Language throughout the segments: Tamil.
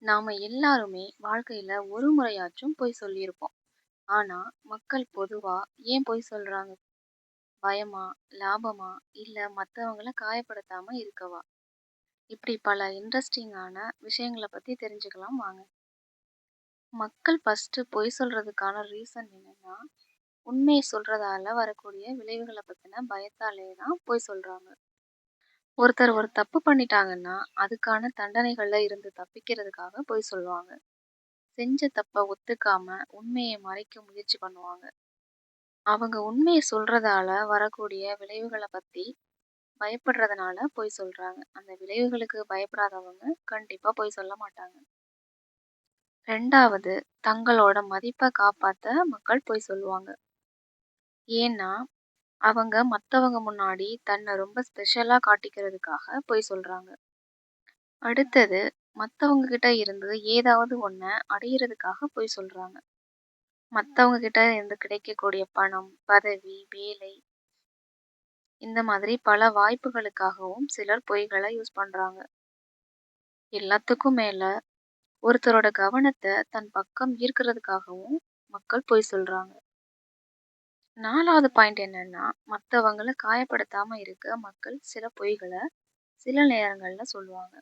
நாம எல்லாருமே வாழ்க்கையில ஒரு முறையாச்சும் பொய் சொல்லியிருப்போம். ஆனா, மக்கள் பொதுவா ஏன் பொய் சொல்றாங்க? பயமா? லாபமா? இல்ல மத்தவங்கள காயப்படுத்தாம இருக்கவா? இப்படி பல இன்ட்ரஸ்டிங்கான விஷயங்கள பத்தி தெரிஞ்சுக்கலாம் வாங்க. மக்கள் ஃபர்ஸ்ட்டு பொய் சொல்றதுக்கான ரீசன் என்னன்னா, உண்மைய சொல்றதால வரக்கூடிய விளைவுகள பத்தின பயத்தாலேயே தான் பொய் சொல்றாங்க. ஒருத்தர் ஒரு தப்பு பண்ணிட்டாங்கன்னா, அதுக்கான தண்டனைகள்ல இருந்து தப்பிக்கிறதுக்காக பொய் சொல்லுவாங்க. செஞ்ச தப்ப ஒத்துக்காம உண்மைய மறைக்க முயற்சி பண்ணுவாங்க. அவங்க உண்மைய சொல்றதால வரக்கூடிய விளைவுகள பத்தி பயப்படுறதுனால பொய் சொல்றாங்க. அந்த விளைவுகளுக்கு பயப்படாதவங்க கண்டிப்பா பொய் சொல்ல மாட்டாங்க. 2வது, தங்களோட மதிப்ப காப்பாத்த மக்கள் பொய் சொல்லுவாங்க. ஏன்னா, அவங்க மத்தவங்க முன்னாடி தன்ன ரொம்ப ஸ்பெஷலா காட்டிக்கிறதுக்காக பொய் சொல்றாங்க. அடுத்தது, மத்தவங்க கிட்ட இருந்து ஏதாவது ஒண்ண அடையறதுக்காக பொய் சொல்றாங்க. மத்தவங்க கிட்ட இருந்து கிடைக்கக்கூடிய பணம், பதவி, வேலை இந்த மாதிரி பல வாய்ப்புகளுக்காகவும் சிலர் பொய்கள யூஸ் பண்றாங்க. எல்லாத்துக்கும் மேல ஒருத்தரோட கவனத்த தன் பக்கம் ஈர்க்கிறதுக்காகவும் மக்கள் பொய் சொல்றாங்க. 4வது பாயிண்ட் என்னன்னா, மத்தவங்கள காயப்படுத்தாம இருக்க மக்கள் சில பொய்கள சில நேரங்கள்ல சொல்லுவாங்க.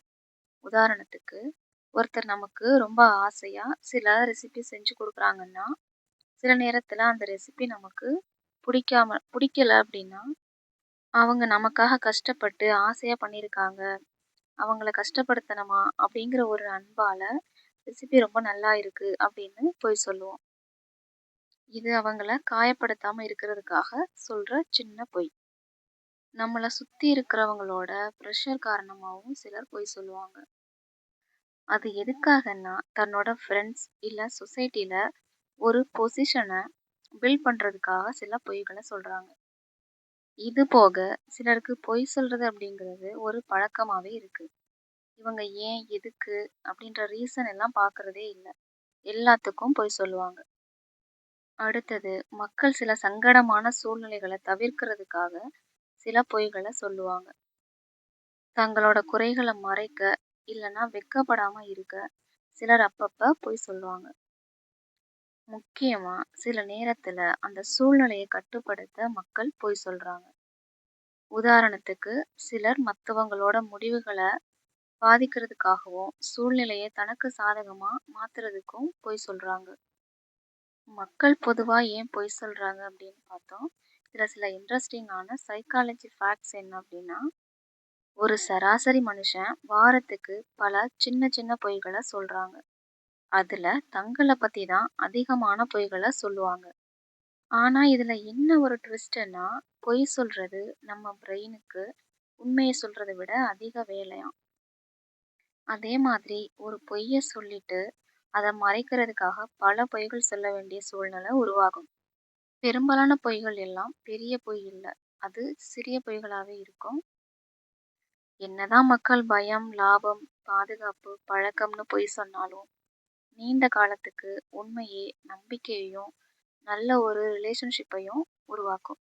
உதாரணத்துக்கு, ஒருத்தர் நமக்கு ரொம்ப ஆசையா சில ரெசிபி செஞ்சு குடுக்குறாங்கன்னா, சில நேரத்துல அந்த ரெசிபி நமக்கு பிடிக்கல அப்படின்னா, அவங்க நமக்காக கஷ்டப்பட்டு ஆசையா பண்ணியிருக்காங்க. அவங்கள கஷ்டப்படுத்தணுமா? அப்படிங்கிற ஒரு அன்பால, ரெசிபி ரொம்ப நல்லா இருக்கு அப்படின்னு பொய் சொல்லுவோம். இது அவங்கள காயப்படுத்தாம இருக்கிறதுக்காக சொல்ற சின்ன பொய். நம்மள சுத்தி இருக்கிறவங்களோட பிரஷர் காரணமாவும் சிலர் பொய் சொல்லுவாங்க. அது எதுக்காகன்னா, தன்னோட ஃப்ரெண்ட்ஸ் இல்ல சொசைட்டில ஒரு பொசிஷன பில்ட் பண்றதுக்காக சில பொய்கள சொல்றாங்க. இது போக சிலருக்கு பொய் சொல்றது அப்படிங்கிறது ஒரு பழக்கமாவே இருக்கு. இவங்க ஏன், எதுக்கு அப்படின்ற ரீசன் எல்லாம் பார்க்கறதே இல்ல. எல்லாத்துக்கும் பொய் சொல்லுவாங்க. அடுத்தது, மக்கள் சில சங்கடமான சூழ்நிலைகள தவிர்க்கிறதுக்காக சில பொய்கள சொல்லுவாங்க. தங்களோட குறைகள மறைக்க, இல்லன்னா வெட்கப்படாம இருக்க சிலர் அப்பப்ப பொய் சொல்லுவாங்க. முக்கியமா சில நேரத்துல அந்த சூழ்நிலைய கட்டுப்படுத்த மக்கள் பொய் சொல்றாங்க. உதாரணத்துக்கு, சிலர் மத்தவங்களோட முடிவுகள பாதிக்கிறதுக்காகவும், சூழ்நிலைய தனக்கு சாதகமா மாத்துறதுக்கும் பொய் சொல்றாங்க. மக்கள் பொதுவா ஏன் பொய் சொல்றாங்க அப்படின்னு பார்த்தோம். இதுல சில இன்ட்ரஸ்டிங்கான சைக்காலஜி ஃபேக்ட்ஸ் என்ன அப்படின்னா, ஒரு சராசரி மனுஷன் வாரத்துக்கு பல சின்ன சின்ன பொய்கள சொல்றாங்க. அதுல தங்கள பத்தி தான் அதிகமான பொய்கள சொல்லுவாங்க. ஆனா இதுல என்ன ஒரு ட்விஸ்ட்ன்னா, பொய் சொல்றது நம்ம பிரெயினுக்கு உண்மைய சொல்றத விட அதிக வேலையாம். அதே மாதிரி ஒரு பொய்ய சொல்லிட்டு அத மறைக்கிறதுக்காக பல பொய்கள் சொல்ல வேண்டிய சூழ்நிலை உருவாகும். பெரும்பாலான பொய்கள் எல்லாம் பெரிய பொய் இல்ல. அது சிறிய பொய்களாவே இருக்கும். என்னதான் மக்கள் பயம், லாபம், பாதுகாப்பு, பழக்கம்னு பொய் சொன்னாலும், நீண்ட காலத்துக்கு உண்மையே நம்பிக்கையையும், நல்ல ஒரு ரிலேஷன்ஷிப்பையும் உருவாக்கும்.